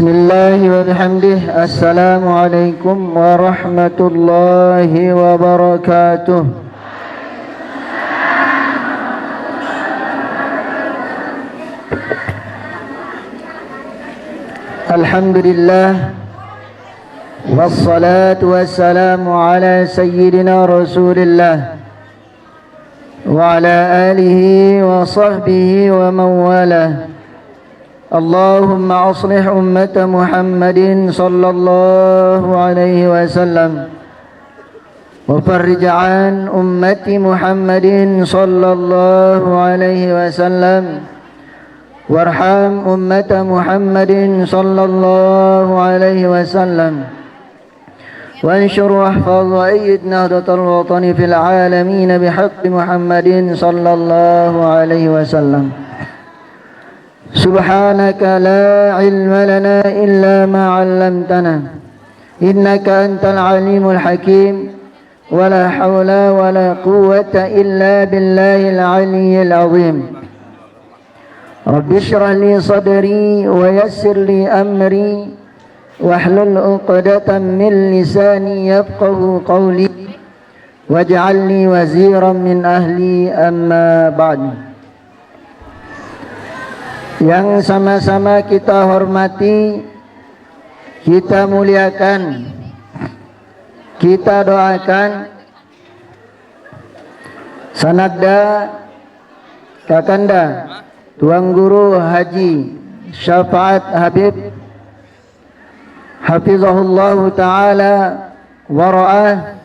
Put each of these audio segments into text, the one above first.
Bismillah wa bihamdih. Assalamualaikum warahmatullahi wabarakatuh. Alhamdulillah, wassalatu wassalamu ala sayyidina Rasulillah wa ala alihi wa sahbihi wa mawalah. Allahumma aslih ummata Muhammadin sallallahu alaihi wasallam wa farrij an ummati Muhammadin sallallahu alaihi wasallam warham ummata Muhammadin sallallahu alaihi wasallam وانشر واحفظ وأيد نهضة الوطن في العالمين بحق محمد صلى الله عليه وسلم. سبحانك لا علم لنا إلا ما علمتنا إنك أنت العليم الحكيم ولا حول ولا قوة إلا بالله العلي العظيم. رب اشرح لي صدري ويسر لي أمري واحلل عقدة من لساني يفقه قولي واجعل لي وزيرا من أهلي. أما بعد. Yang sama-sama kita hormati, kita muliakan, kita doakan Sanadda Kakanda Tuan Guru Haji Syafaat Habib Hafizahullah Ta'ala wara'ah.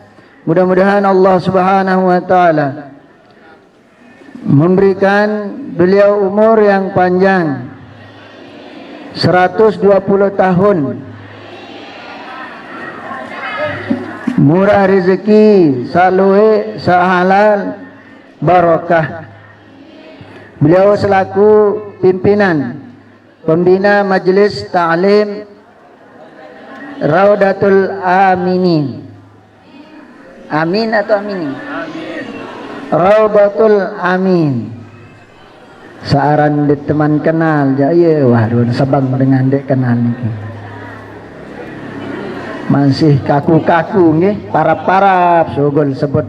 Mudah-mudahan Allah Subhanahu Wa Ta'ala memberikan beliau umur yang panjang 120 tahun, murah rezeki, salue, sahalal, barokah. Beliau selaku pimpinan pembina Majelis Ta'lim Raudatul Aminin. Amin atau amini? Raudatul Amin. Searan di teman kenal jaya waduh sabang dengan dek kenal niki. Masih kaku-kaku nggih, parap-parap sugul sebut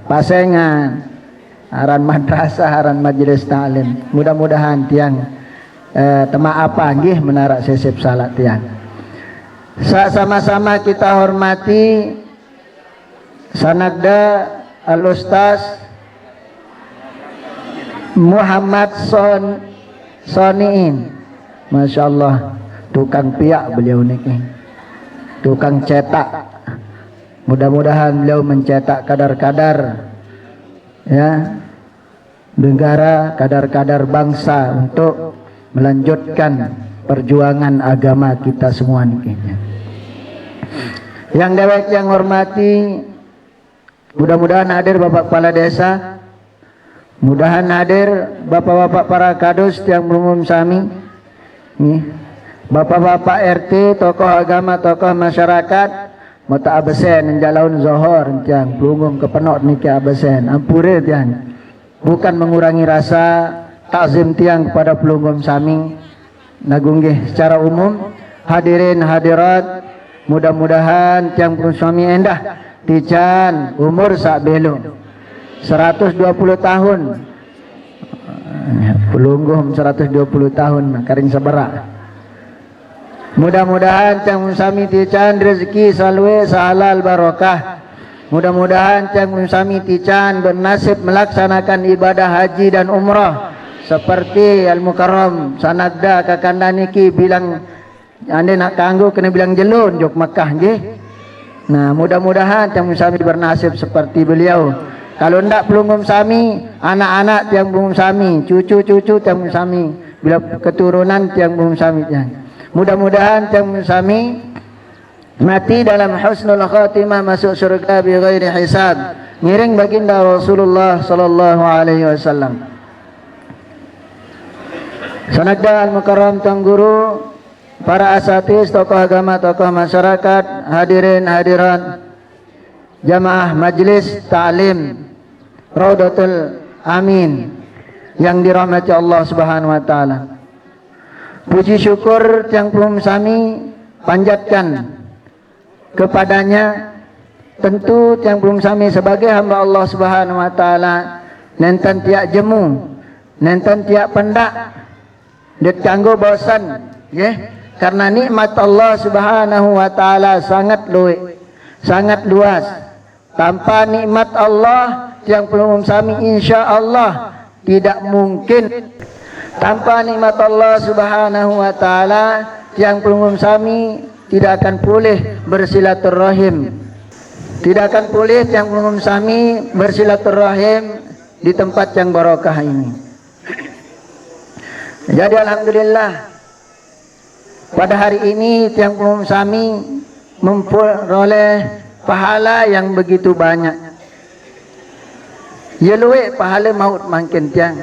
pasengan. Aran madrasah, aran majelis ta'lim. Mudah-mudahan tiang tema apa nggih menarak sesep salat tiang. Sama-sama kita hormati Sanadda Al-Ustaz Muhammad Soniin. Masya Allah, tukang piak beliau niki, tukang cetak. Mudah-mudahan beliau mencetak kadar-kadar ya negara, kadar-kadar bangsa untuk melanjutkan perjuangan agama kita semua niki. Yang dewek yang hormati, mudah-mudahan hadir Bapak Kepala Desa, mudahan hadir bapak-bapak para kadus yang belum sami, bapak-bapak RT, tokoh agama, tokoh masyarakat, mata absen jalaun zohor yang belum kepenok niki absen, ampure tiang, bukan mengurangi rasa takzim tiang kepada pelunggum sami nagunggih secara umum. Hadirin hadirat, mudah-mudahan tiang pelunggum sami endah tijan umur sak belo 120 tahun, pelungguh 120 tahun karing seberak. Mudah-mudahan cang sami tican rezeki salwe sahalal barokah. Mudah-mudahan cang sami tican bernasib melaksanakan ibadah haji dan umrah seperti Al-Mukarram Sanadda Kakanda niki bilang ande nak kanggo kena bilang jelun jok Mekah nggih. Nah, mudah-mudahan cang sami bernasib seperti beliau. Kalau ndak pelunggum sami, anak-anak tiang pelunggum sami, cucu-cucu tiang pelunggum sami, bila keturunan tiang pelunggum sami tiang. Mudah-mudahan tiang pelunggum sami mati dalam husnul khatimah, masuk surga bi ghairi hisab. Ngiring baginda Rasulullah sallallahu alaihi wasallam. Sanadda Al-Mukarram Tuan Guru, para asatidz, tokoh agama, tokoh masyarakat, hadirin hadirat jamaah Majelis Ta'lim Raudatul Amin yang dirahmati Allah Subhanahu wa taala. puji syukur yang pelum sami panjatkan kepadanya. Tentu yang belum sami sebagai hamba Allah Subhanahu wa taala nenten tiak jemu, nenten tiak pendak det kanggo bosan, karena nikmat Allah Subhanahu wa taala sangat luas, sangat luas. Tanpa nikmat Allah yang belum sami insyaallah tidak mungkin. Tanpa nikmat Allah Subhanahu wa taala yang belum sami tidak akan boleh bersilaturahim. Tidak akan boleh yang belum sami bersilaturahim di tempat yang barokah ini. Jadi alhamdulillah pada hari ini yang belum sami memperoleh pahala yang begitu banyak. Ya luwe pahala maut makin tiang.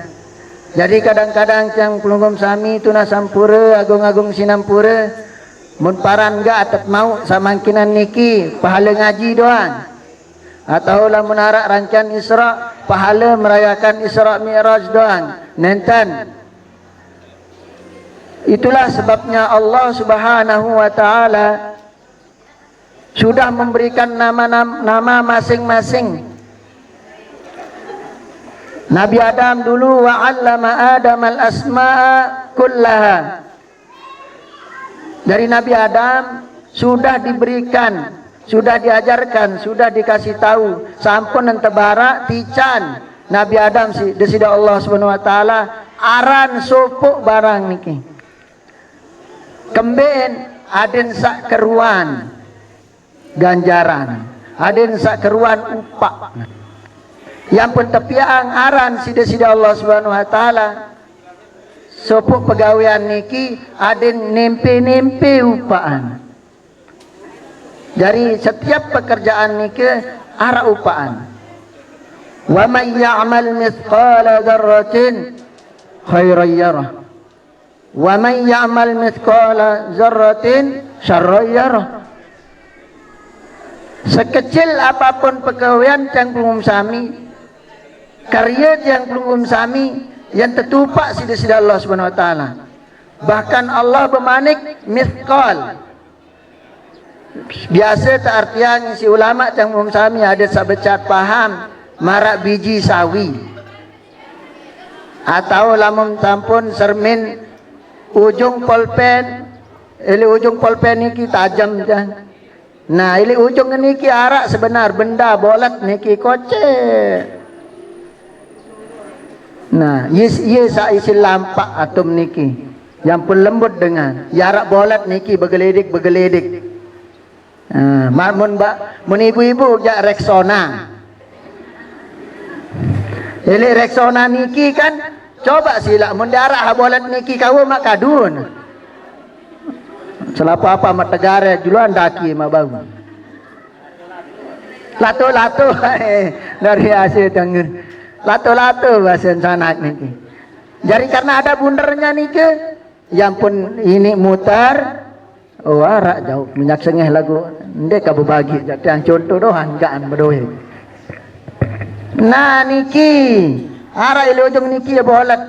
Jadi kadang-kadang yang pelunggum sami tuna sampura agung-agung sinampura mun paran ga atat mau samangkinan niki pahala ngaji doang, atau lah menarak rangkaian Isra pahala merayakan Isra Mi'raj doang nenten. Itulah sebabnya Allah Subhanahu wa taala sudah memberikan nama masing-masing. Nabi Adam dulu wa 'allama Adam al-asma'a kullaha. Dari Nabi Adam sudah diberikan, sudah diajarkan, sudah dikasih tahu sampun ente barak tican Nabi Adam si desida Allah Subhanahu wa taala aran sopuk barang niki. Kemben aden sak keruan ganjaran, aden sak keruan upah. Yang pun tepiang aran si desida Allah Subhanahu wa taala sopuk pegawaian niki aden nempe-nempe upaan. Dari setiap pekerjaan niki ara upaan. Wa may ya'mal mithqala dzarratin khairan yarah. Wa may ya'mal mithqala dzarratin syarran yarah. Sekecil apapun pegawaian yang belum sami, karya yang belum sami yang tertupak sida-sida Allah Subhanahu wa taala. Bahkan Allah bermanik mithqal. Biasa tak artian si ulama yang belum sami ada sabecat paham marak biji sawi. Atau lamun sampun sermin ujung pulpen, ili ujung pulpen niki tajam jan. Nah, ili ujung niki arak sebenar benda bolat niki koce. Nah, ye sa isi lampak atom niki yang pun lembut dengan yarak bolat niki begeledik. Mun ibu-ibu jak Rexona. Ele Rexona niki kan coba sila mun darak bolat niki kau mak kadun. Selapa apa mat negara juluan daki mak bau. Lato-lato dari hasil tanggur. Lato-lato bahasa sanak niki. Jadi karena ada bundernya niki, yang pun ini mutar, oh arak jauh minyak sengeh lagu, ndek kabu bagi. Jadi yang contoh doang gaan berdoa. Nah niki, arak ili ujung niki ya bolat.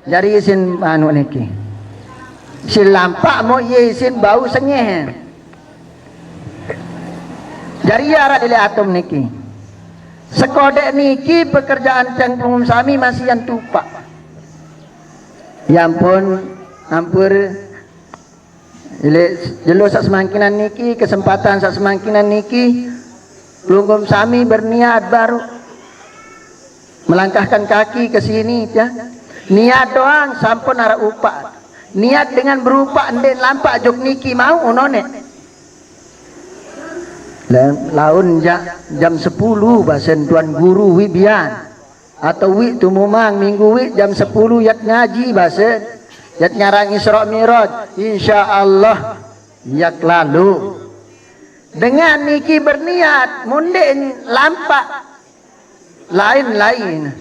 Jadi isin anu niki, isin lampak mau isin bau sengeh. Jadi arak ili atom niki. Sekodek niki pekerjaan yang umum sami masih yang tupak. Ya ampun, hampir jelo sak semangkinan niki, kesempatan sak semangkinan niki, belum sami berniat baru melangkahkan kaki ke sini ya. Niat doang sampun arah upah. Niat dengan berupa ndek lampak jok niki mau unone. Laun jam 10 basen tuan guru wi bian atau wi tumumang minggu wi jam 10 yat ngaji basen yat ngarang Isra Mi'raj insyaallah yak lalu dengan niki berniat munde lampak lain-lain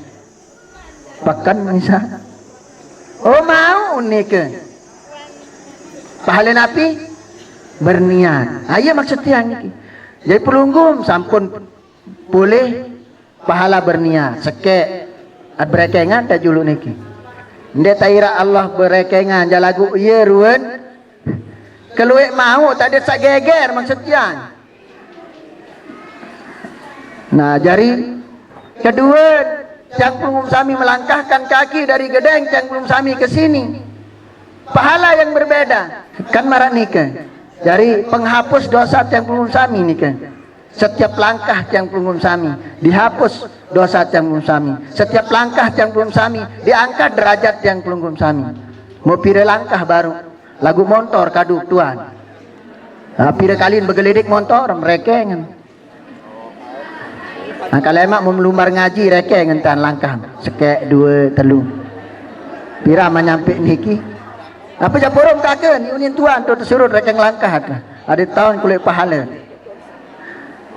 pakan misa oh mau niki pahala napi berniat ayo maksudnya niki. Jadi pelunggum sampun boleh pahala berniat sekek ad berekengan tak julu niki. Ndek taira Allah berekengan jalagu ye ruwen. Keluik mau tak ada sak geger maksudnya. Nah, jari kedua, Cang Pelungum Sami melangkahkan kaki dari Gedeng Cang Pelungum Sami ke sini. Pahala yang berbeda. Kan marak nikah. Jari penghapus dosa Cang Pelungum Sami nikah. Setiap langkah Cang Pelungum Sami dihapus dosa Cang Pelungum Sami. Setiap langkah Cang Pelungum Sami diangkat derajat Cang Pelungum Sami. Mau pira langkah baru lagu motor kaduk tuan. Pira kalian begeledik motor mereka kan. Kalau emak mau melumbar ngaji reke ngentan langkah sekek dua telu pira menyampe niki apa japorong kakek ni unin tuan tu tersurut reke ngelangkah ada tahun kulit pahala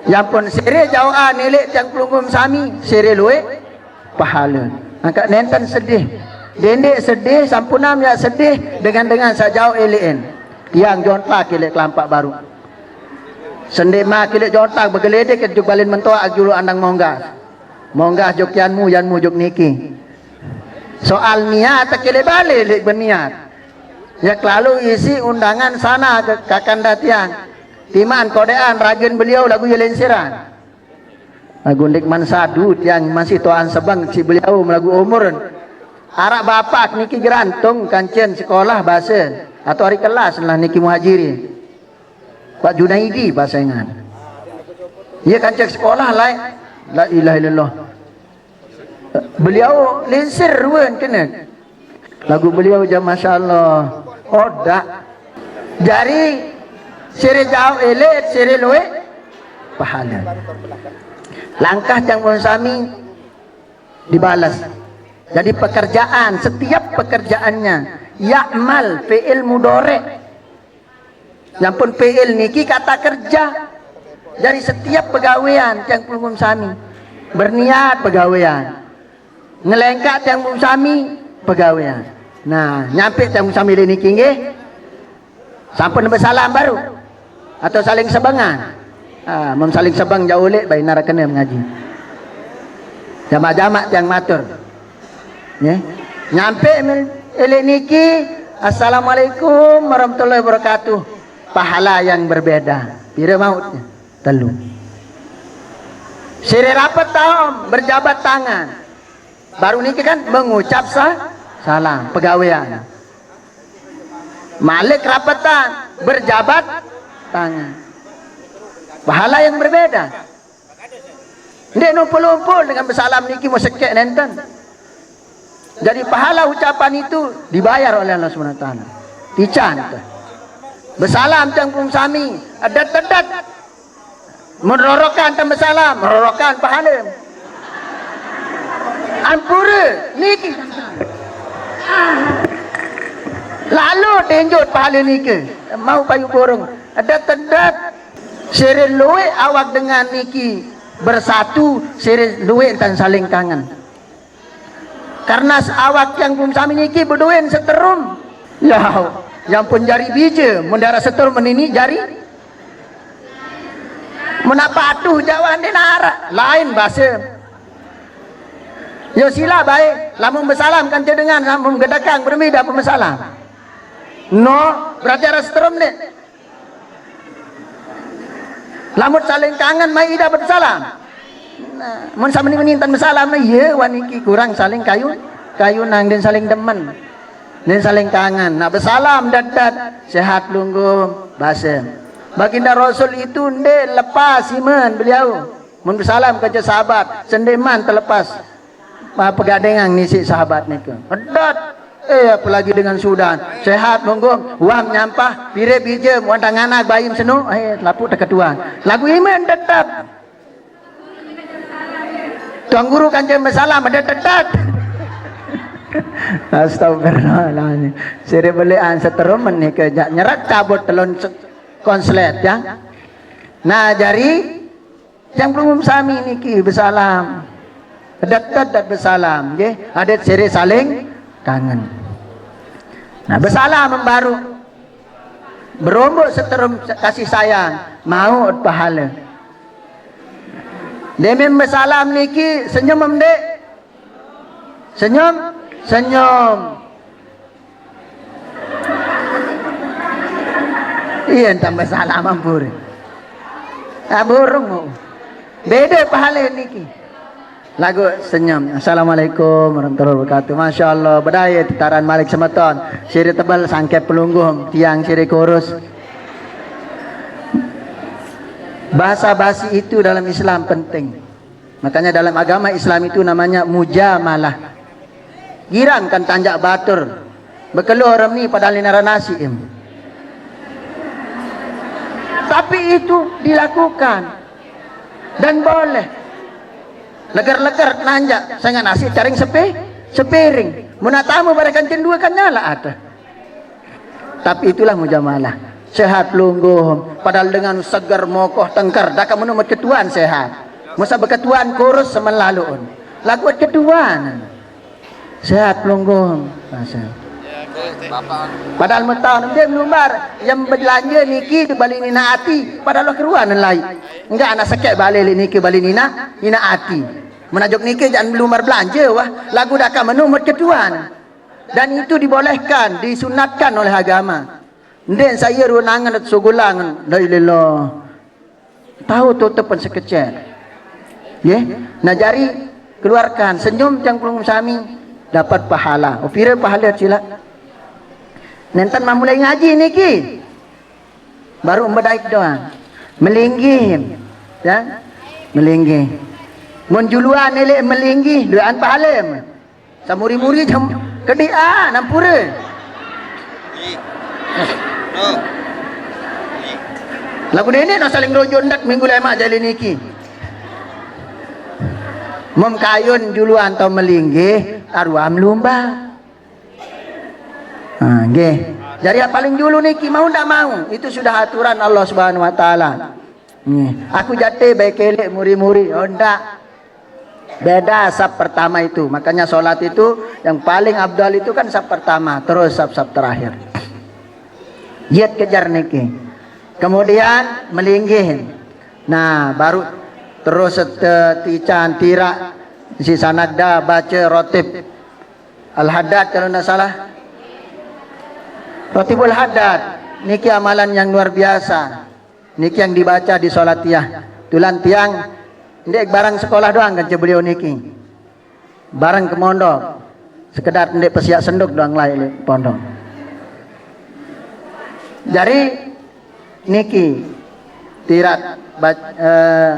yang pun sere jauh nelik Cang Pelungum Sami sere luwe pahala angkat nenten sedih dendek sedih sampunam ya sedih dengan sajau elien yang jontak kilek kelampak baru sendek mak kilek jontak bergeledek ke juk balin mentoa julu andang monggah jokianmu yanmu jok niki soal niat tak kilek balik berniat ya lalu isi undangan sana ke kakanda tiang timaan kodean ragen beliau lagu yelensiran lagu ndikman sadu tiang masih toan sebang si beliau lagu umur arak bapak niki gerantung kancen sekolah bahasa atau hari kelas lah niki muhajiri Pak Junaidi bahasa ingat. Ia kancak sekolah lain. La ilaha illallah. Beliau linsir ruan kena. Lagu beliau jam masya-Allah. Odak. Jari siri jauh elit siri luwe pahala. Langkah Cang Pelungum Sami dibalas. Jadi pekerjaan, setiap pekerjaannya ya'mal fi'il mudhari'. Yang pun fi'il niki kata kerja. Dari setiap pegawaian Cang Pelungum Sami berniat pegawaian. Ngelengkak Cang Pelungum Sami pegawaian. Nah, nyampe Cang Pelungum Sami niki nggih. Sampun bersalam baru atau saling sebangan. Mem saling sebang jauh lek bae nara kena mengaji. Jamak-jamak Cang matur. Nggih. Nyampe elek niki assalamualaikum warahmatullahi wabarakatuh. Pahala yang berbeda. Pira mautnya? Telu. Siri rapat tahun berjabat tangan. Baru niki kan mengucap salam pegawaian. Malik rapatan berjabat tangan. Pahala yang berbeda. Ndek numpul-numpul dengan bersalam niki mau sekek nenten. Jadi pahala ucapan itu dibayar oleh Allah Subhanahu wa taala. Tican tu. Bersalam Cang Pelungum Sami adat merorokan tambah salam merorokan pahala ampura niki lalu tenjut pahala niki mau payu borong adat seri luwe awak dengan niki bersatu seri luwe dan saling kangen karena awak Cang Pelungum Sami niki berduin seterum ya yang pun jari bija mendara setur menini jari menapa atuh jawan denara lain bahasa yo sila baik lamun bersalam kan dengan lamun gedakang berbeda pemsalam no berarti ada seterum ni lamun saling kangen mai ida bersalam nah mun sameni menintan bersalam na ye waniki kurang saling kayu nang dan saling demen dan saling kangen. Nak bersalam dat sehat lunggum bahasa. Baginda Rasul itu ndek lepas iman beliau. Mun bersalam ke sahabat, sendeman terlepas. Pegadengan nisi sahabat niku. Edat apalagi dengan Sudan. Sehat lunggum, wam nyampah, pire bije wandang anak bayim senu, lapuk deketuan. Lagu iman tetap. Tuan guru kanjeng bersalam ada tetap. Astagfirullahaladzim. Siri belian seterumen ni ke nyerat cabut telon konslet ya. Nah jari Cang Pelungum Sami niki bersalam. Adat bersalam nggih. Adat siri saling kangen. Nah bersalam baru berombok seterum kasih sayang mau pahala. Demen bersalam niki senyum mendek. Senyum Iya tambah salah mampur. Burung mau. Beda pahala niki. Lagu senyum. Assalamualaikum warahmatullahi wabarakatuh. Masya Allah. Berdaya titaran Malik Semeton. Siri tebal sangkep pelunggung. Tiang siri kurus. Bahasa basi itu dalam Islam penting. Makanya dalam agama Islam itu namanya mujamalah. Girang kan tanjak batur. Bekelu orang ni padahal ni nasi. Tapi itu dilakukan. Dan boleh. Legar-legar nanjak. Saya nasi caring sepiring. Muna tamu pada kancing dua kan nyala ada. Tapi itulah mujamalah. Sehat lungguh. Padahal dengan segar mokoh tengkar. Dah kamu nomor ketuaan sehat. Masa berketuaan kurus semelalun. Lagu ketuaan. Sehat lungguh. Padahal mentah dia melumbar yang belanja niki di balik nina ati padahal keruan lain enggak anak sakit balik niki balik nina ati menajuk niki jangan melumbar belanja wah lagu dah kan menumur ketuan dan itu dibolehkan disunatkan oleh agama ndek saya runangan atau sugulangan la ilallah tahu tutupan sekecil ya nah jari keluarkan senyum yang belum sami dapat pahala opira pahala sila. Nanti mulai ngaji niki. Baru membedaik doang. Melinggih. Ya? Melinggih. Mun juluan elek melinggih, duaan pahalem. Samuri-muri jam kedia nampura. Lagu ini no saling rojon dak minggu lama jadi niki. Mom kayun juluan atau melinggih, arwam lumba. Nggih. Jadi yang paling dulu niki mau ndak mau, itu sudah aturan Allah Subhanahu wa taala. Aku jate baik elek muri-muri, oh ndak. Beda sab pertama itu. Makanya salat itu yang paling abdal itu kan sab pertama, terus sab-sab terakhir. Yet kejar niki. Kemudian melinggih. Nah, baru terus tican tira si sanada baca rotib Al-Haddad kalau tidak salah. Rotibul Haddad niki amalan yang luar biasa. Niki yang dibaca di solatiyah. Tulan tiang ndek barang sekolah doang kan beliau niki. Barang ke mondok. Sekedar ndek pesiak senduk doang lain pondok. Jadi niki tirat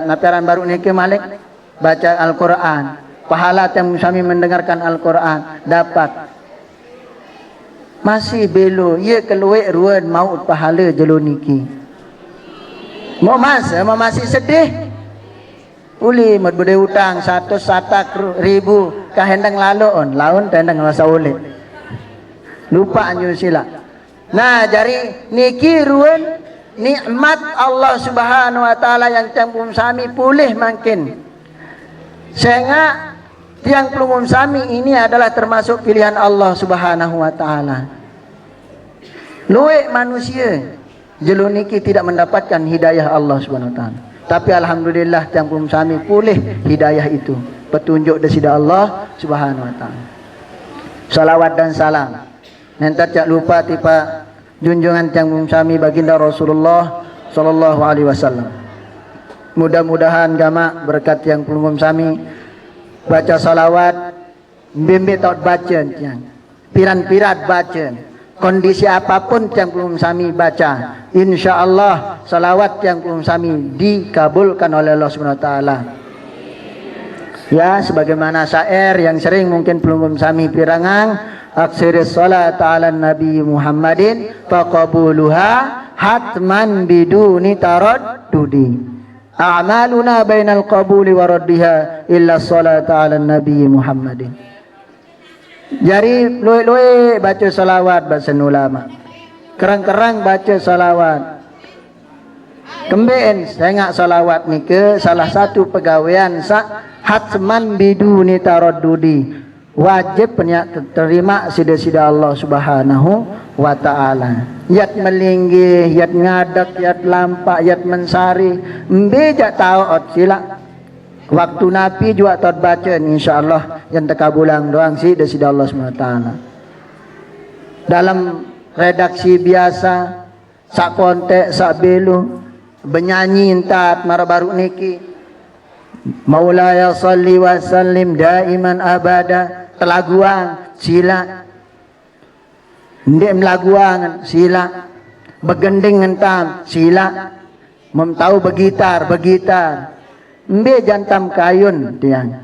napiaran baru niki Malik baca Al-Qur'an. Pahala yang kami mendengarkan Al-Qur'an dapat. Masih belo ia keluar ruan maut pahala jelo niki. Mau masih sedih. Uli mat bude utang 100 ribu kahendang laluon laun tendang masa uli. Lupa anjur sila. Nah, jari niki ruan nikmat Allah Subhanahu wa taala yang campur sami pulih makin. Sehingga tiang pelumum sami ini adalah termasuk pilihan Allah Subhanahu wa taala. Luek manusia jelo niki tidak mendapatkan hidayah Allah Subhanahu wa taala. Tapi alhamdulillah tiang pelumum sami pulih hidayah itu. Petunjuk dari Allah Subhanahu wa taala. Salawat dan salam. Nanti tak lupa tipa junjungan tiang pelumum sami baginda Rasulullah sallallahu alaihi wasallam. Mudah-mudahan gama berkat yang pelumum sami baca salawat bimbit tak baca tiang piran-pirat baca kondisi apapun yang belum sami baca insyaallah salawat yang belum sami dikabulkan oleh Allah Subhanahu wa taala. Ya sebagaimana syair yang sering mungkin belum sami pirangang aksiris salat ala nabi Muhammadin faqabuluha hatman biduni taraddudi. A'maluna bainal qabuli wa raddiha illa salata ala nabi Muhammadin. Jadi luwe-luwe baca salawat bahasa ulama. Kerang-kerang baca salawat. Kembeen sengak salawat ni ke salah satu pegawaian hatman biduni taraddudi. Wajib terima sida-sida Allah Subhanahu wa taala. Yat melinggih, yat ngadak, yat lampak, yat mensari, mbejak taat sila. Waktu Nabi juga taat baca insyaallah yang tekabulang doang sida-sida Allah Subhanahu wa taala. Dalam redaksi biasa sak kontek sak belu benyanyi entat mara baru niki Maulaya salli wa sallim daiman abada telaguang sila ndek melaguang sila begending entam sila memtahu begitar mbe jantam kayun tiang.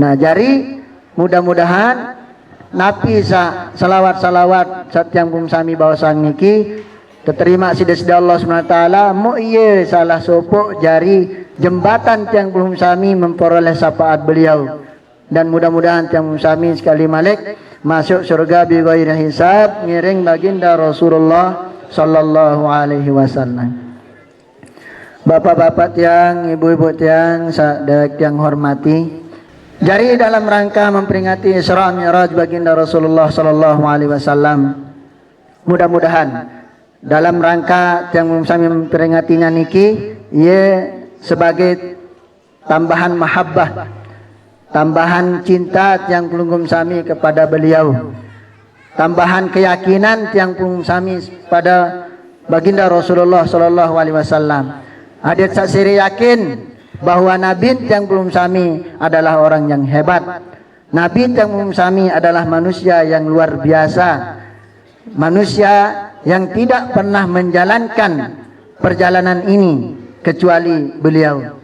Nah jari mudah-mudahan napi salawat satiang pun sami bawasang niki terima sida-sida Allah SWT mu iye salah sopok jari jembatan tiang pun sami memperoleh syafaat beliau, dan mudah-mudahan tiang pun sami sekali malik masuk surga bi ghairi hisab ngiring baginda Rasulullah sallallahu alaihi wasallam. Bapak-bapak tiang, ibu-ibu tiang, saudara tiang hormati, jari dalam rangka memperingati Isra Mi'raj baginda Rasulullah sallallahu alaihi wasallam, mudah-mudahan dalam rangka yang kami memperingatinya niki ia sebagai tambahan mahabbah, tambahan cinta yang pelunggum sami kepada beliau, tambahan keyakinan yang pelunggum sami pada baginda Rasulullah sallallahu alaihi wasallam. Adik saksiri yakin bahwa Nabi yang belum sami adalah orang yang hebat. Nabi yang belum sami adalah manusia yang luar biasa, manusia yang tidak pernah menjalankan perjalanan ini kecuali beliau.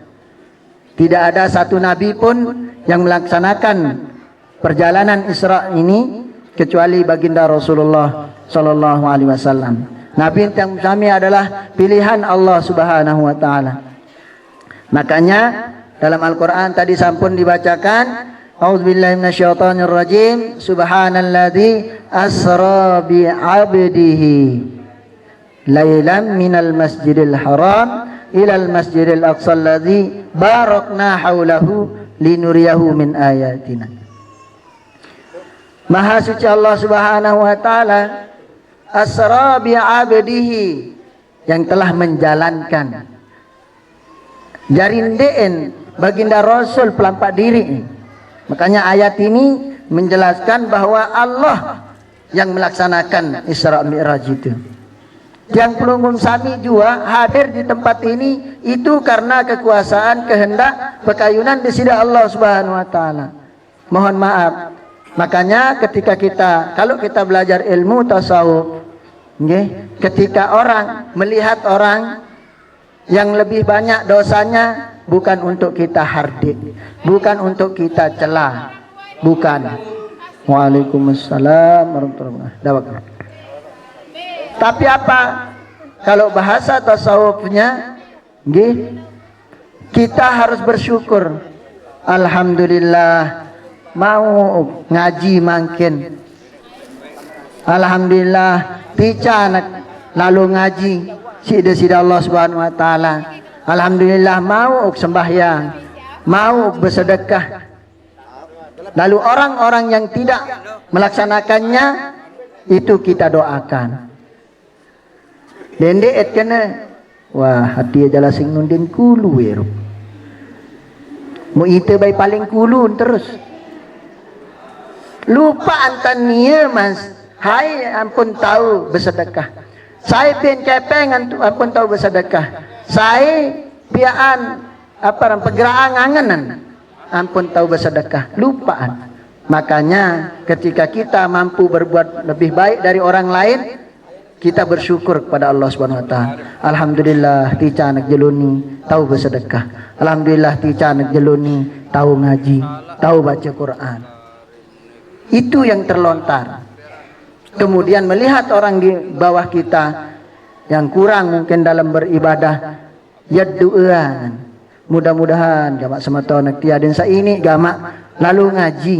Tidak ada satu nabi pun yang melaksanakan perjalanan Isra ini kecuali baginda Rasulullah sallallahu alaihi wasallam. Nabi yang kami adalah pilihan Allah Subhanahu wa taala. Makanya dalam Al-Qur'an tadi sampun dibacakan, A'udzubillahi minasyaitonir rajim, subhanalladzi asra bi 'abdihi lailan minal masjidil haram ilal masjidil aqsa alladzi barakna haulahu linuriyahu min ayatina. Maha suci Allah Subhanahu wa taala asra bi 'abdihi, yang telah menjalankan jarindeen baginda Rasul pelampak diri. Makanya ayat ini menjelaskan bahwa Allah yang melaksanakan Isra Mi'raj itu. Yang pelunggum sami juga hadir di tempat ini itu karena kekuasaan kehendak pekayunan di sisi Allah Subhanahu wa taala. Mohon maaf. Makanya ketika kalau kita belajar ilmu tasawuf, ketika orang melihat orang yang lebih banyak dosanya, bukan untuk kita hardik, bukan untuk kita celah, bukan. Waalaikumsalam warahmatullahi wabarakatuh. Tapi apa? Kalau bahasa tasawufnya, kita harus bersyukur. Alhamdulillah mau ngaji makin. Alhamdulillah tica lalu ngaji sida Allah Subhanahu wa taala. Alhamdulillah mau sembahyang, mau bersedekah. Lalu orang-orang yang tidak melaksanakannya itu kita doakan. Dende et kena wah hati aja sing nundin kulu wero. Mu ite bay paling kulu terus. Lupa antan nia mas. Hai ampun tahu bersedekah. Saya pin kepeng ampun tahu bersedekah. Saya piaan pergeraan anganan ampun tahu bersedekah, lupaan. Makanya ketika kita mampu berbuat lebih baik dari orang lain, kita bersyukur kepada Allah Subhanahu wa taala. Alhamdulillah tica anak jeluni tahu bersedekah. Alhamdulillah tica anak jeluni tahu ngaji, tahu baca Quran. Itu yang terlontar. Kemudian melihat orang di bawah kita yang kurang mungkin dalam beribadah, ya doa. Mudah-mudahan gamak semata nakti adin sa ini gamak lalu ngaji,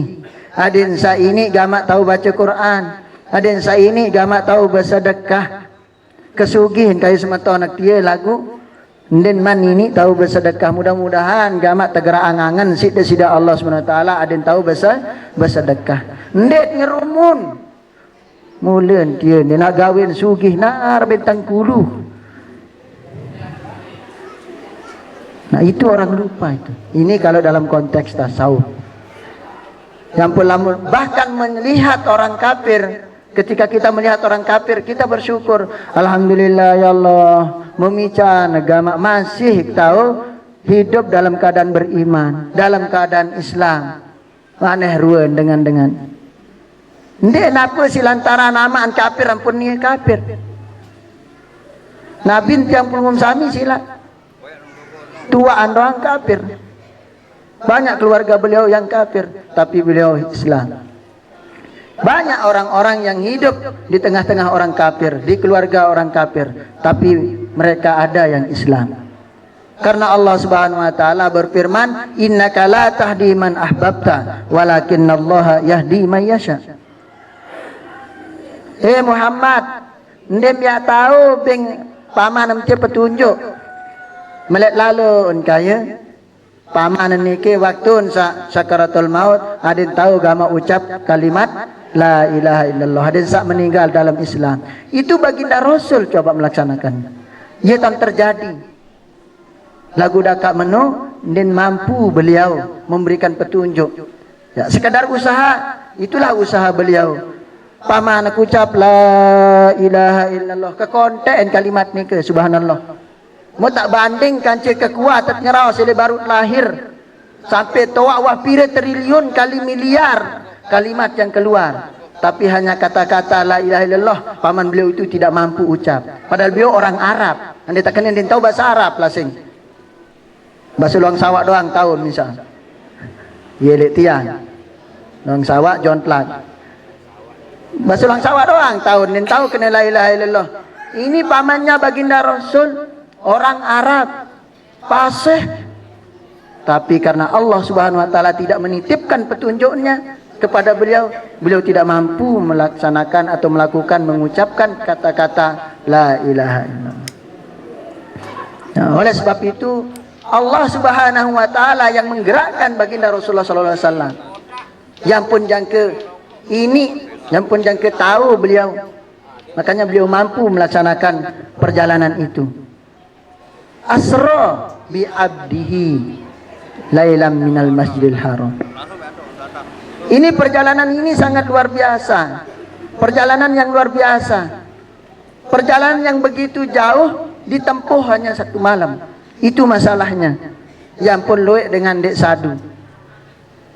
adin sa ini gamak tahu baca Quran, adin sa ini gamak tahu bersedekah. Kesugihan kayu semata nakti lagu den man ini tahu bersedekah. Mudah-mudahan gamak tegera angangan sida Allah SWT adin tahu bersedekah. Ndet ngerumun mulen dia nak gawin sugih nar bentang kulu. Nah itu orang lupa itu. Ini kalau dalam konteks tasawuf. Yang pelamun bahkan melihat orang kafir Ketika kita melihat orang kafir, kita bersyukur. Alhamdulillah ya Allah, memican agama masih tahu hidup dalam keadaan beriman, dalam keadaan Islam. Aneh ruan dengan. Ndek napa si lantaran namaan kafir ampun ni kafir. Nabi yang pulngum sami sila. Tuaan orang kafir. Banyak keluarga beliau yang kafir, tapi beliau Islam. Banyak orang-orang yang hidup di tengah-tengah orang kafir, di keluarga orang kafir, tapi mereka ada yang Islam. Karena Allah Subhanahu wa taala berfirman, "Innaka la tahdi man ahbabta, walakinallaha yahdi man yasha." Muhammad, ndem ya tahu bing paman emce petunjuk. Melek lalu kaya paman niki waktu sakaratul maut adin tahu gama ucap kalimat la ilaha illallah, adin sak meninggal dalam Islam. Itu baginda Rasul coba melaksanakan. Ia tak terjadi. Lagu dakak menu dan mampu beliau memberikan petunjuk. Ya, sekadar usaha, itulah usaha beliau. Paman aku ucap la ilaha illallah, kekonten kalimat ni ke subhanallah. Mau tak bandingkan cek kekuatan nyerau sele baru lahir sampai toa wah pira triliun kali miliar kalimat yang keluar, tapi hanya kata-kata la ilaha illallah paman beliau itu tidak mampu ucap. Padahal beliau orang Arab, anda tak kenal dia tahu bahasa Arab lah sing. Bahasa luang sawak doang tahun misal. Ye tiang. Luang sawak John Plat. Bahasa luang sawak doang tahun dia tahu kena la ilaha illallah. Ini pamannya baginda Rasul, orang Arab, fasih. Tapi karena Allah Subhanahu wa taala tidak menitipkan petunjuknya kepada beliau, beliau tidak mampu melaksanakan atau melakukan mengucapkan kata-kata la ilaha illallah. Nah, oleh sebab itu Allah Subhanahu wa taala yang menggerakkan baginda Rasulullah sallallahu alaihi wasallam. Yang pun jangka ini, yang pun jangka tahu beliau. Makanya beliau mampu melaksanakan perjalanan itu. Asra bi abdihi lailam minal masjidil haram. Ini perjalanan ini sangat luar biasa. Perjalanan yang luar biasa. Perjalanan yang begitu jauh ditempuh hanya satu malam. Itu masalahnya. Yang pun loek dengan dek sadu.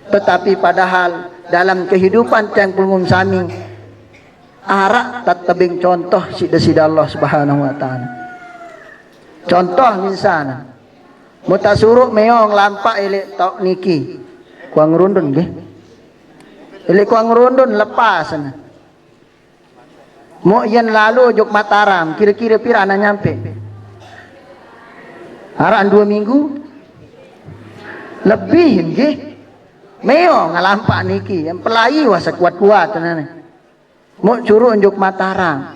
Tetapi padahal dalam kehidupan yang pulngum sami arak tak tebing contoh sida-sida Allah Subhanahu wa taala. Contoh misalnya muta suruh meong lampak elek tok niki kuang rundun nggih. Elek kuang rundun lepas sana. Mo yen lalu juk Mataram kira-kira pira ana nyampe. Araan 2 minggu lebih nggih. Meong ngalampak niki yang pelai wah sekuat-kuat tenan. Mo curuk njuk Mataram.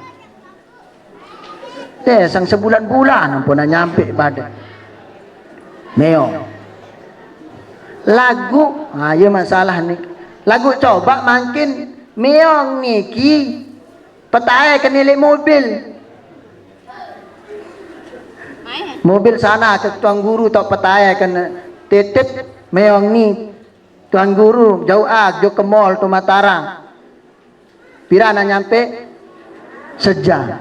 Sang sebulan-bulan ampun nyampe pada meong. Lagu, ya masalah nih. Lagu coba makin meong niki petai kenilik mobil. Mobil sana ke tuan guru tok petai kena titip meong ni tuan guru jauh jauh ke mall tu Mataram. Pira nak nyampe sejam.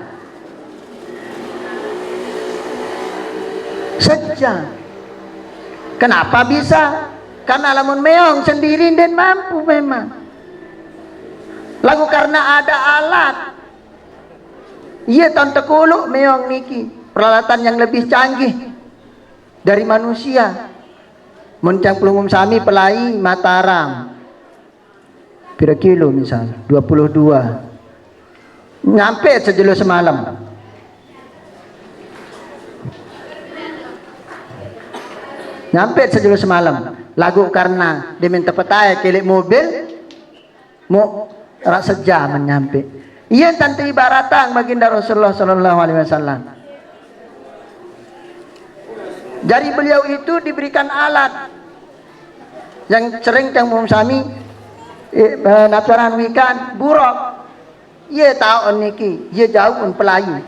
Sejam. Kenapa bisa? Karena lamun meong sendiri dan mampu memang. Lagu karena ada alat. Ia ton tekuluk meong niki peralatan yang lebih canggih dari manusia. Muncang pelungum sami pelai Mataram. Pira kilo misal 22. Nyampe sejelo semalam. Nyampe sejelo semalam. Lagu karena dia minta petai kelik mobil mau rak sejam nyampe. Ia tante ibaratang baginda Rasulullah sallallahu alaihi wasallam. Dari beliau itu diberikan alat yang sering yang sami naparan wikan buruk. Ia tahu niki, ia jauh pun pelayu.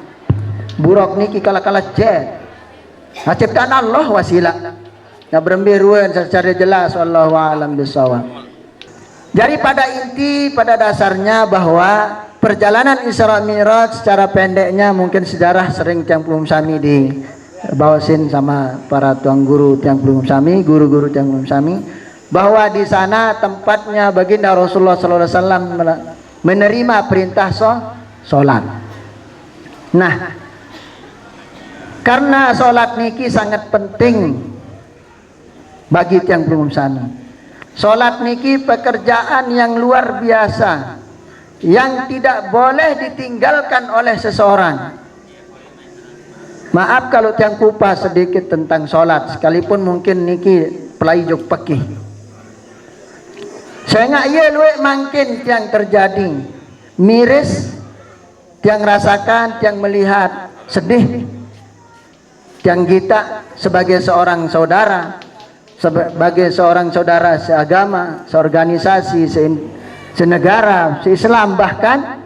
Buruk niki kala-kala jet. Ciptaan Allah wasilah. Ya berembiruan secara jelas wallahu a'lam bishawab. Jadi pada inti pada dasarnya bahwa perjalanan Isra Mi'raj secara pendeknya mungkin sejarah sering Tiang Pelungum Sami dibawasin sama para tuan guru Tiang Pelungum Sami, guru-guru Tiang Pelungum Sami, bahwa di sana tempatnya baginda Rasulullah sallallahu alaihi wasallam menerima perintah salat. Nah, karena salat niki sangat penting bagi Tiang Pelungum Sami. Salat niki pekerjaan yang luar biasa yang tidak boleh ditinggalkan oleh seseorang. Maaf kalau Tiang kupas sedikit tentang solat, sekalipun mungkin niki pelajuk pekih. Saya nggak iya luwe mungkin Tiang terjadi miris, Tiang rasakan, Tiang melihat sedih. Tiang kita sebagai seorang saudara, sebagai seorang saudara seagama, seorganisasi, senegara, se-Islam bahkan,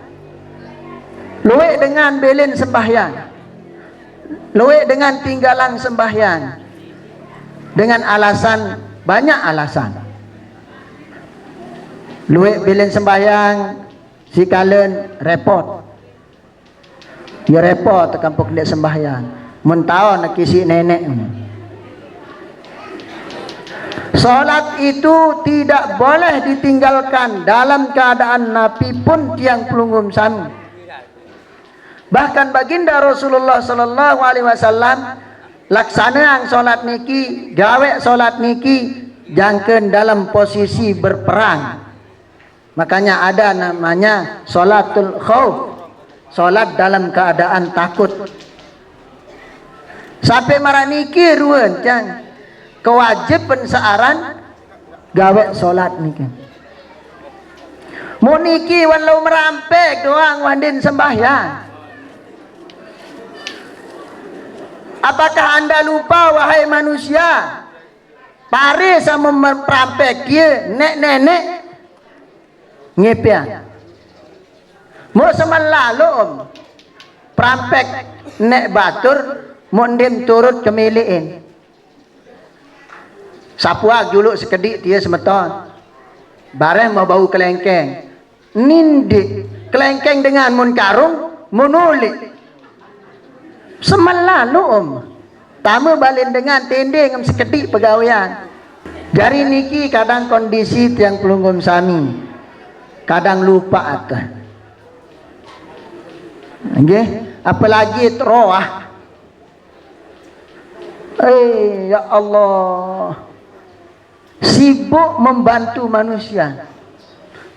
luwe dengan belin sembahyang, luwe dengan tinggalan sembahyang, dengan alasan, banyak alasan. Luwe belin sembahyang, si kalen repot, dia repot kampung dek sembahyang, mentau nak kisi nenek. Salat itu tidak boleh ditinggalkan dalam keadaan napi pun Tiang Pelungum Sami. Bahkan baginda Rasulullah sallallahu alaihi wasallam laksanaan salat niki, gawe salat niki jangkeun dalam posisi berperang. Makanya ada namanya salatul khauf, salat dalam keadaan takut. Sampai maraniki ruwen Tiang kewajiban searan gawe solat niki. Mau niki walau merampek doang wandin sembahyang. Apakah anda lupa wahai manusia? Pare sama merampek dia nenek ngepia. Mau sama lalu perampek nek batur mondim turut kemiliin. Sapuak juluk sekedik dia semeton. Bareng mau bau kelengkeng. Nindi kelengkeng dengan mun karung menulik. Semalalu tamu balin dengan tending sekedik pegawaian. Dari niki kadang kondisi Tiang Pelungum Sami kadang lupa atau. Nggih, apalagi roah. Ya Allah. Sibuk membantu manusia,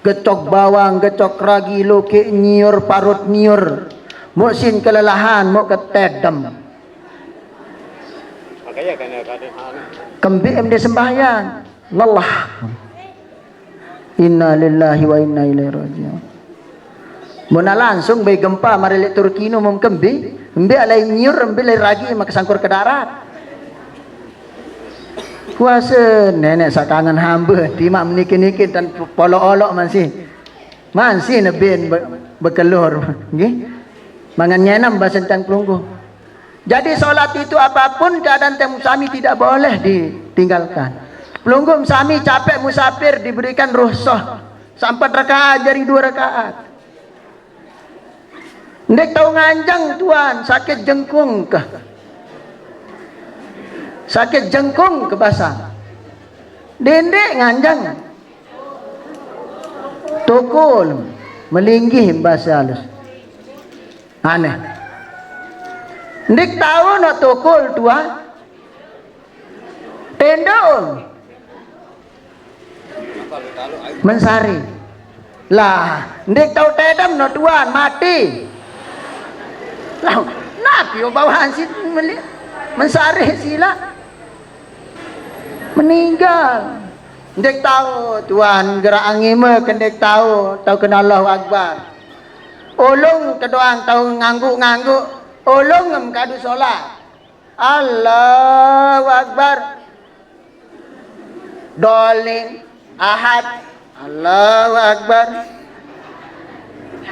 gecok bawang, gecok ragi, loke nyiur, parut nyiur, muksin kelelahan, mau ketedem kembim dia sembahyang lelah. Inna lillahi wa inna ilaihi raji'un. Muna langsung bay gempa marilik Turkino mum kembi alai nyiur, alai ragi makasangkur ke darat. Kuasa nenek sakangan hamba timak menikit-nikit dan polok-olok masih nebin berkelur nggih mangan nyenam bahasa Tiang Pelunggu. Jadi solat itu apapun keadaan Tiang Sami tidak boleh ditinggalkan. Pelunggu Sami capek musafir diberikan rukhsah sampai rakaat jadi 2 rakaat. Ndek tahu nganjang tuan sakit jengkung kah? Sakit jengkung ke basah. Dendek nganjang. Tukul melinggih bahasa halus. Aneh. Ndik tahu no tukul tua. Tendong. Mensari. Lah, ndik tahu tedam no tuan mati. Lah, napi bawaan si mensari sila. Meninggal. Ndek tahu tuan gerak angime kendek tahu kenal Allahu Akbar. Ulung kedoang tahu ngangguk-ngangguk, ulung ngem kadu solat. Allahu Akbar. Dolin ahad. Allahu Akbar.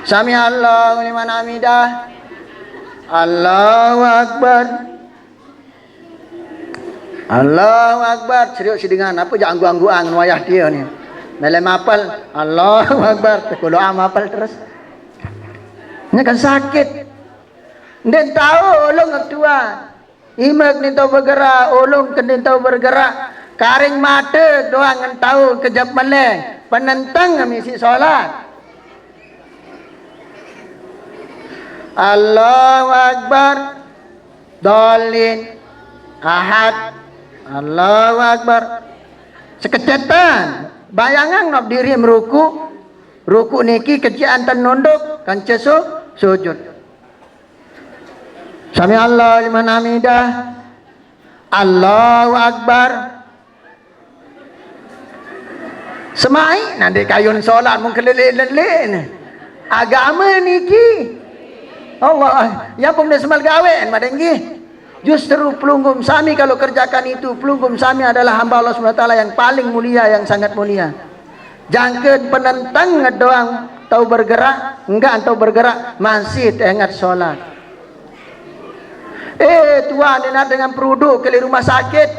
Sami Allahu liman hamidah. Allahu Akbar. Allahu Akbar. Serius dengan apa je anggu-angguang wayah dia ni. Dalam apal Allahu Akbar, kalau am apal terus. kan sakit. Den tahu ulung aktua. Imak ni tahu bergerak, ulung kena tahu bergerak. Karing mata doang kan tahu kejap meleng. Penentang misi solat. Allahu Akbar. Dolin. Ahad. Allahu Akbar. Sekecetan. Bayangan nak diri meruku. Ruku niki kecian tan nunduk. Kan cesuk sujud. Sami Allah liman hamidah. Allahu Akbar. Semai nanti kayun solat mung kelelek-lelek. Agama niki. Allah, yang pun dia semal gawen madenggi. Justru pelunggum sami kalau kerjakan itu, pelunggum sami adalah hamba Allah SWT yang paling mulia, yang sangat mulia. Jangka penentang doang tahu bergerak, enggak tahu bergerak masih ingat solat. Tuan dia nak dengan peruduk ke rumah sakit.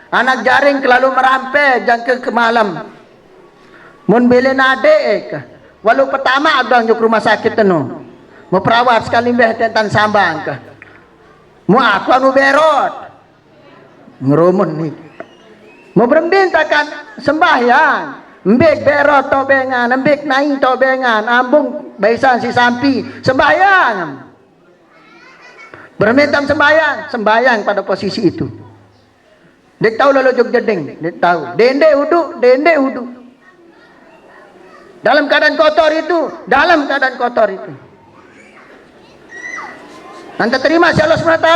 Anak jaring kelalu merampai jangka ke malam. Mun belen adek walau pertama abang juk rumah sakit tenu. Mau perawat sekali beh tentan sambang ke. Mau aku anu berot. Ngerumun ni. Mau berembintakan sembahyang. Mbek berot to bengan, mbek naik to bengan, ambung baisan si sampi sembahyang. Bermintam sembahyang pada posisi itu. Dek tahu lalu jog jeding, dek tahu. Dende uduk. Dalam keadaan kotor itu. Anda terima si Allah SWT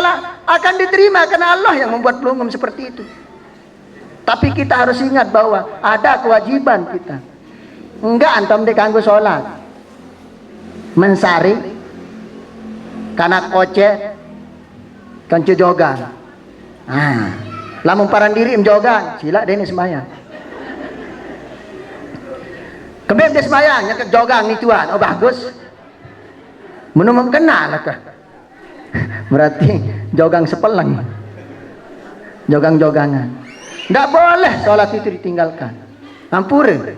akan diterima karena Allah yang membuat pelunggum seperti itu. Tapi kita harus ingat bahwa ada kewajiban kita. Enggak antum dikanggu sholat. Mensari karena kocet kancu jogan. Lamun paran diri jogan, sila dene sembahyang. Kembali dia sembahyang, nyakak jogang ni tuan. Oh bagus. Menumum kenal lah kah? Berarti jogang sepeleng. Jogang-jogangan. Tak boleh solat itu ditinggalkan. Ampura.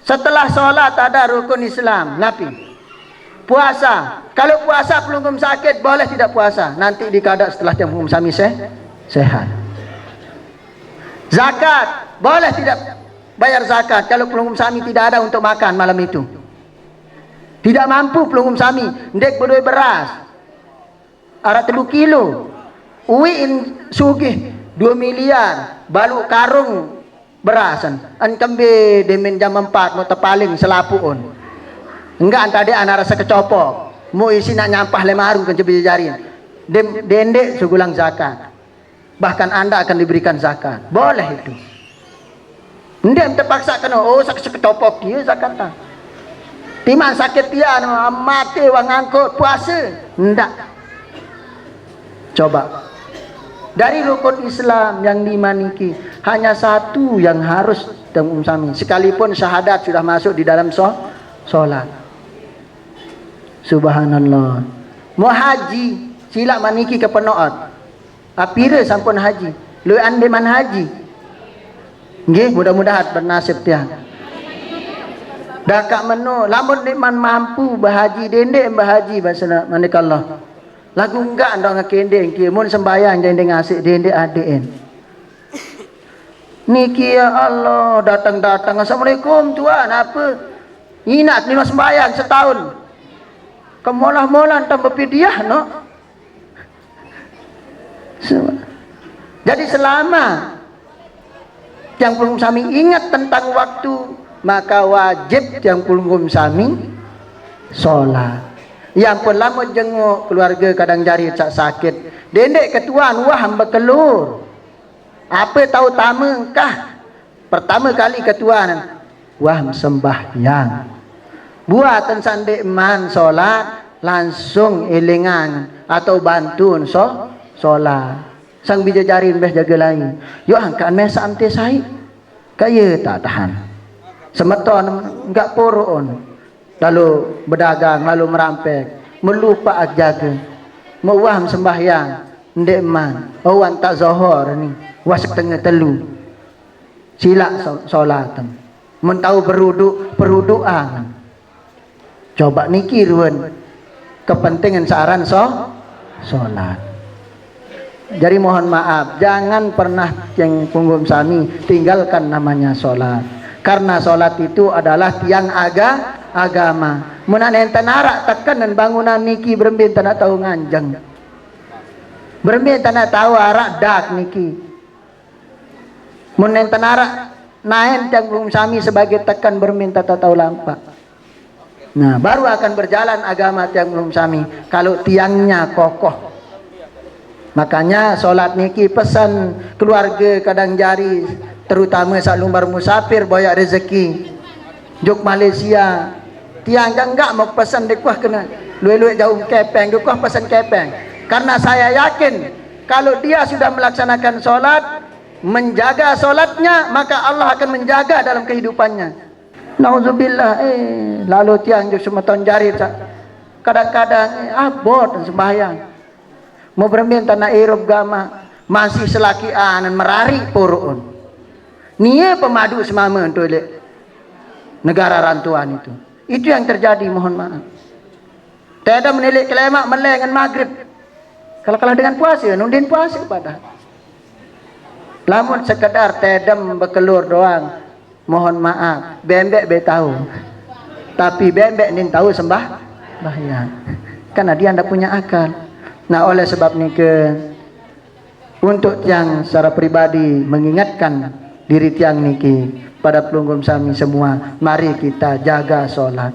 Setelah solat ada rukun Islam. Napi. Puasa. Kalau puasa pelunggum sakit boleh tidak puasa. Nanti dikadak setelah jam pelunggum sami sehat. Zakat. Boleh tidak bayar zakat. Kalau pelunggum sami tidak ada untuk makan malam itu. Tidak mampu pelunggum sami. Ndek berdua beras. Arak 3 kilo. Uwiin sugih 2 miliar. Balu karung berasan. An kembe demen jam 4 mau tepaling selapuun. Enggak tadi anak rasa kecopok. Mau isi nak nyampah lemaru kan jarin. Dendek segulang zakat. Bahkan anda akan diberikan zakat. Boleh itu. Ndek terpaksa kena sakit kecopok dia zakat tak. Timan sakit dia mati wang angkut puasa. Ndak. Coba. Dari rukun Islam yang 5 niki hanya 1 yang harus temu sami. Sekalipun syahadat sudah masuk di dalam solat. Subhanallah. Mau haji sila maniki ke penoot. Apira sampun haji. Lu ande man haji. Nggih, mudah-mudahan bernasib tiang. Dah kak menu, lamun man mampu bahaji dendek bahaji bahasa manikallah. Lagu enggak anda ngakendeng kia mun sembahyang dendeng asik dendek adeen. Niki ya Allah datang-datang. Assalamualaikum tuan apa? Inat ni sembahyang setahun. Kemolah-molah tambah pidiah no. Jadi selama yang pelunggum sami ingat tentang waktu, maka wajib yang pelunggum sami solat. Yang pun lama jenguk keluarga kadang jari sakit. Dendek ketuan wah berkelur. Apa tahu tama kah? Pertama kali ketuan wah sembahyang. Buatan sandek man solat langsung elingan atau bantuan solat. Sang bija jarin beh jaga lain. Yo angkat mesa ante sai. Kaya tak tahan. Semeton enggak poron. Lalu berdagang, lalu merampek, melupa jaga, mewah sembahyang, ndek man, awan tak zohor ni, wasak tengah telu, sila solatan, mentau peruduan, Coba niki ruwen kepentingan saran sholat. Jadi mohon maaf, jangan pernah yang punggum sami tinggalkan namanya sholat. Karena sholat itu adalah tiang agama. Mun enten arak tekan dan bangunan niki berembin tanah tahu nganjeng. Berembin tanah tahu arak dak niki. Mun enten arak naen tiang punggum sami sebagai tekan berembin tata tahu lampak. Nah, baru akan berjalan agama tiang punggum sami kalau tiangnya kokoh. Makanya solat niki pesan keluarga kadang jari, terutama saat lumbar musafir banyak rezeki. Jok Malaysia, tiang enggak mau pesan dekuah kena luwe-luwe jauh kepeng, dekuah pesan kepeng. Karena saya yakin kalau dia sudah melaksanakan solat, menjaga solatnya, maka Allah akan menjaga dalam kehidupannya. Nauzubillah, lalu tiang jok semeton jari, kadang-kadang abot sembahyang. Mau berminta na irob gama masih selaki anan merari purun. Nia pemadu semama untuk negara rantuan itu. Itu yang terjadi, mohon maaf. Tidak menilik kelemak melengan maghrib. Kalau kalah dengan puasa, nundin puasa pada. Lamun sekedar tedem bekelur doang, mohon maaf. Bembek be tahu. Tapi bembek nin tahu sembahyang. Karena dia tidak punya akal. Nah, oleh sebab ni untuk yang secara pribadi mengingatkan diri tiang niki pada pelunggum sami semua, mari kita jaga solat.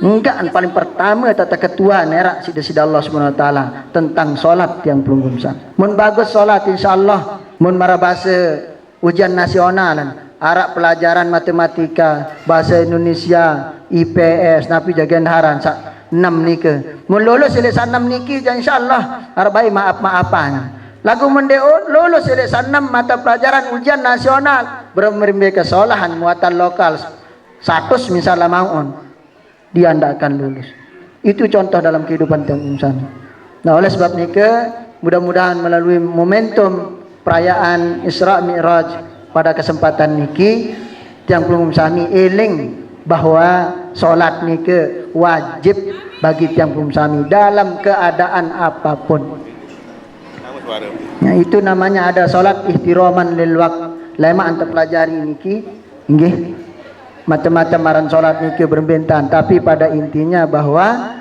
Enggak, paling pertama tata ketua nerak sida Allah Subhanahu wa taala tentang solat tiang pelunggum sami. Mun bagus solat insyaallah, mun mara bahasa ujian nasional, arak pelajaran matematika, bahasa Indonesia, IPS, napi jagaan haran 6 nika. Mun lulus sila 6 niki insyaallah arba'i maaf-maafan. Lagu mendeo lulus sila 6 mata pelajaran ujian nasional bermimpi kesalahan muatan lokal 100 misalnya maun, dia ndak akan lulus. Itu contoh dalam kehidupan tiang insan. Nah, oleh sebab nika mudah-mudahan melalui momentum perayaan Isra Mi'raj pada kesempatan niki tiang pelunggum sami eling bahwa solat nike wajib bagi tiang pelunggum sami dalam keadaan apapun. Ya, itu namanya ada solat ihtiraman lil waqt. Lema anta pelajari niki nggih macam-macam maran solat niki berbentan, tapi pada intinya bahwa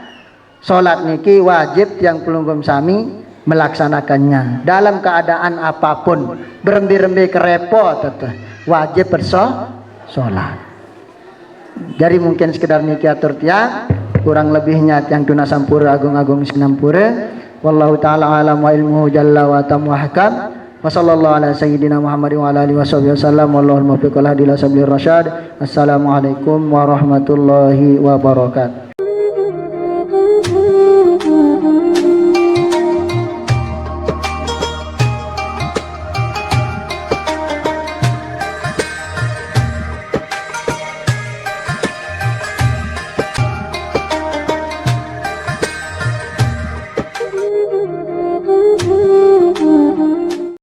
solat niki wajib tiang pelunggum sami melaksanakannya dalam keadaan apapun. Berembi-rembi kerepot wajib bersolat. Jadi mungkin sekedar niki atur tiang, kurang lebihnya tiang tuna sampura agung-agung sinampura. Wallahu taala alam wa ilmuhu jalla wa tamahkam. Wa sallallahu ala sayyidina Muhammadin wa ala alihi wasallam. Wallahul muwaffiq ila sabilir rasyad. Assalamualaikum warahmatullahi wabarakatuh.